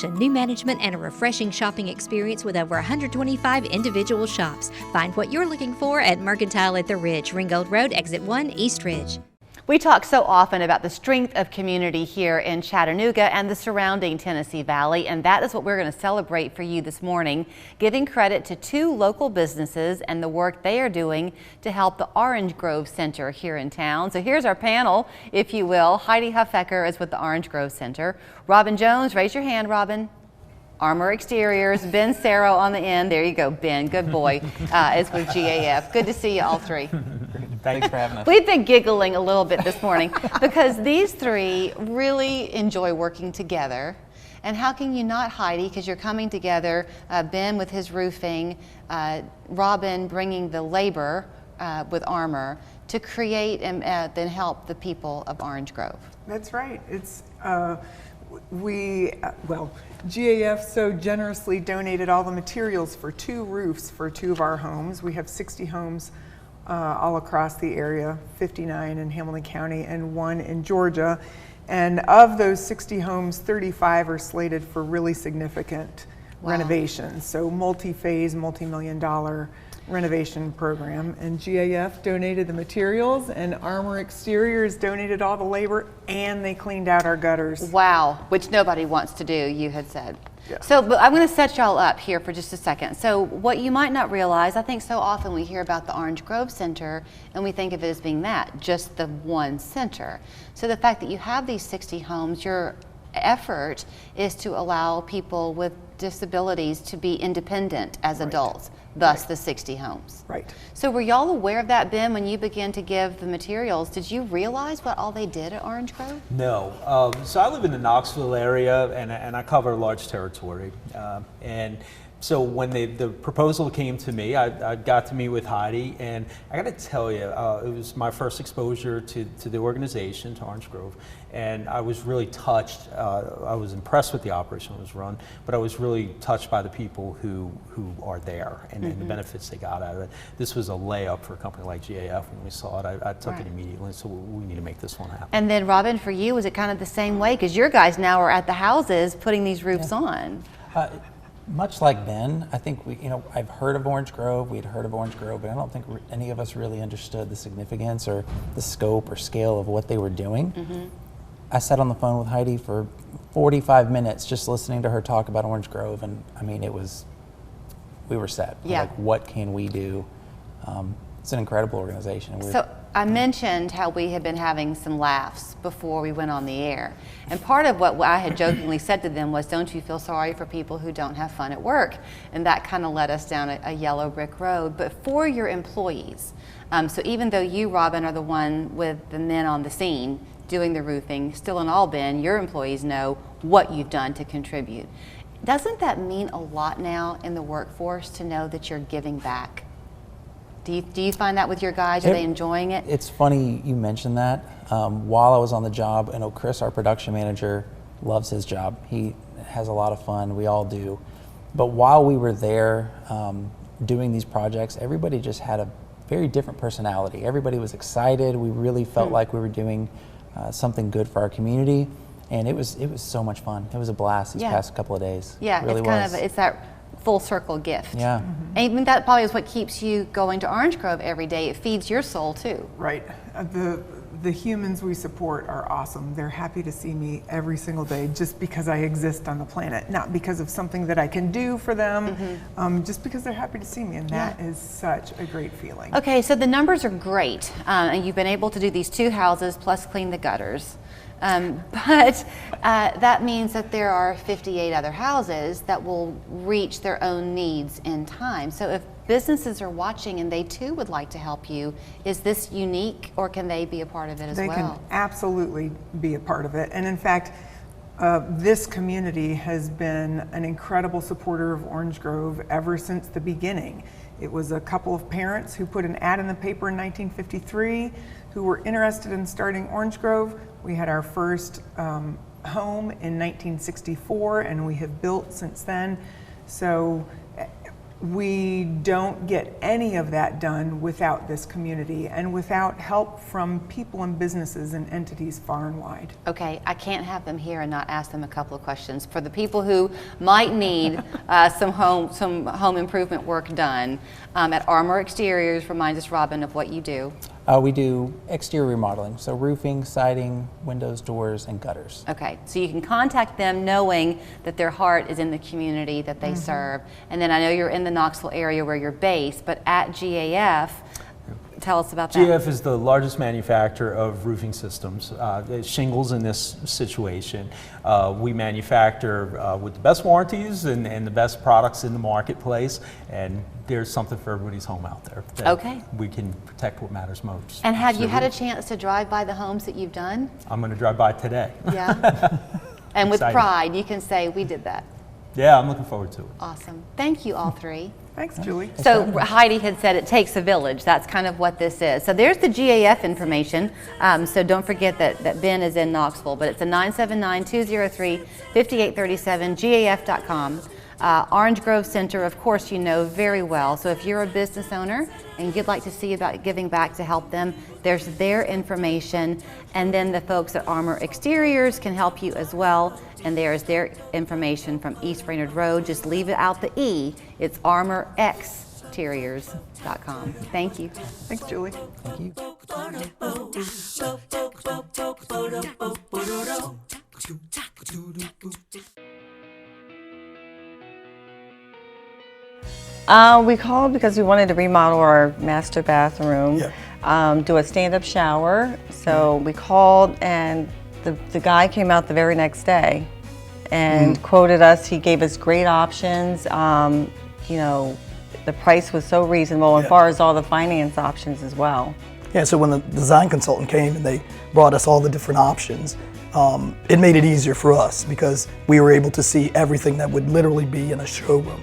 New management and a refreshing shopping experience with over 125 individual shops. Find what you're looking for at Mercantile at the Ridge, Ringgold Road, Exit 1, East Ridge. We talk so often about the strength of community here in Chattanooga and the surrounding Tennessee Valley, and that is what we're going to celebrate for you this morning, giving credit to two local businesses and the work they are doing to help the Orange Grove Center here in town. So here's our panel, if you will. Heidi Huffecker is with the Orange Grove Center. Robin Jones, raise your hand, Robin. Armor Exteriors. Ben Sarrow on the end. There you go, Ben. Good boy. Is with GAF. Good to see you all three. Thanks for having us. We've been giggling a little bit this morning because these three really enjoy working together. And how can you not, Heidi, because you're coming together, Ben with his roofing, Robin bringing the labor with Armor to create and then help the people of Orange Grove. That's right. It's GAF so generously donated all the materials for 2 roofs for 2 of our homes. We have 60 homes all across the area, 59 in Hamilton County and 1 in Georgia. And of those 60 homes, 35 are slated for really significant renovations. So multi-phase, multi-million-dollar renovation program. And GAF donated the materials, and Armor Exteriors donated all the labor, and they cleaned out our gutters. Wow, which nobody wants to do, you had said. Yeah. So, but I'm going to set y'all up here for just a second. So what you might not realize, I think so often we hear about the Orange Grove Center and we think of it as being that, just the one center. So the fact that you have these 60 homes, your effort is to allow people with disabilities to be independent as adults, thus the 60 homes. Right. So were y'all aware of that, Ben, when you began to give the materials? Did you realize what all they did at Orange Grove? No. So I live in the Knoxville area, and I cover a large territory. And so when the proposal came to me, I got to meet with Heidi, and I got to tell you, it was my first exposure to the organization, to Orange Grove, and I was really touched. I was impressed with the operation that was run, but I was really touched by the people who are there and the benefits they got out of it. This was a layup for a company like GAF. When we saw it, I took it immediately, so we need to make this one happen. And then Robin, for you, was it kind of the same way? Because your guys now are at the houses putting these roofs on. Much like Ben, I think I've heard of Orange Grove, we'd heard of Orange Grove, but I don't think any of us really understood the significance or the scope or scale of what they were doing. I sat on the phone with Heidi for 45 minutes just listening to her talk about Orange Grove, and I mean, we were set. Yeah. Like, what can we do? It's an incredible organization. So I mentioned how we had been having some laughs before we went on the air. And part of what I had jokingly said to them was, don't you feel sorry for people who don't have fun at work? And that kind of led us down a yellow brick road. But for your employees, so even though you, Robin, are the one with the men on the scene doing the roofing, still in all, Ben, your employees know what you've done to contribute. Doesn't that mean a lot now in the workforce to know that you're giving back? Do you find that with your guys? Are they enjoying it? It's funny you mentioned that. While I was on the job, I know Chris, our production manager, loves his job. He has a lot of fun. We all do. But while we were there doing these projects, everybody just had a very different personality. Everybody was excited. We really felt like we were doing something good for our community. And it was so much fun. It was a blast these past couple of days. Yeah, it really it's kind of, it's that full circle gift. Yeah. And even that probably is what keeps you going to Orange Grove every day. It feeds your soul too. Right. The humans we support are awesome. They're happy to see me every single day just because I exist on the planet, not because of something that I can do for them, just because they're happy to see me, and that is such a great feeling. Okay, so the numbers are great, and you've been able to do these 2 houses plus clean the gutters. But that means that there are 58 other houses that will reach their own needs in time. So if businesses are watching and they too would like to help you, is this unique, or can they be a part of it as well? They can absolutely be a part of it. And in fact, this community has been an incredible supporter of Orange Grove ever since the beginning. It was a couple of parents who put an ad in the paper in 1953 who were interested in starting Orange Grove. We had our first home in 1964, and we have built since then. So We don't get any of that done without this community and without help from people and businesses and entities far and wide. Okay, I can't have them here and not ask them a couple of questions. For the people who might need some home improvement work done, at Armor Exteriors, remind us, Robin, of what you do. We do exterior remodeling, so roofing, siding, windows, doors, and gutters. Okay, so you can contact them knowing that their heart is in the community that they serve. And then I know you're in the Knoxville area where you're based, but at GAF, tell us about that. GAF is the largest manufacturer of roofing systems, shingles in this situation. We manufacture with the best warranties and the best products in the marketplace, and there's something for everybody's home out there. That Okay. We can protect what matters most. And have you had a roof. chance to drive by the homes that you've done? I'm going to drive by today. Yeah. And with Exciting. pride, you can say, we did that. Yeah, I'm looking forward to it. Awesome. Thank you, all three. Thanks, Julie. So Heidi had said it takes a village. That's kind of what this is. So there's the GAF information. So don't forget that Ben is in Knoxville, but it's a 979-203-5837, GAF.com. Orange Grove Center, of course, you know very well. So if you're a business owner and you'd like to see about giving back to help them, there's their information. And then the folks at Armor Exteriors can help you as well. And there's their information from East Brainerd Road. Just leave it out the E. It's armorexteriors.com. Thank you. Thanks, Julie. Thank you. We called because we wanted to remodel our master bathroom, do a stand-up shower. So we called, and the guy came out the very next day and quoted us. He gave us great options. You know, the price was so reasonable as far as all the finance options as well. Yeah, so when the design consultant came and they brought us all the different options, it made it easier for us because we were able to see everything that would literally be in a showroom.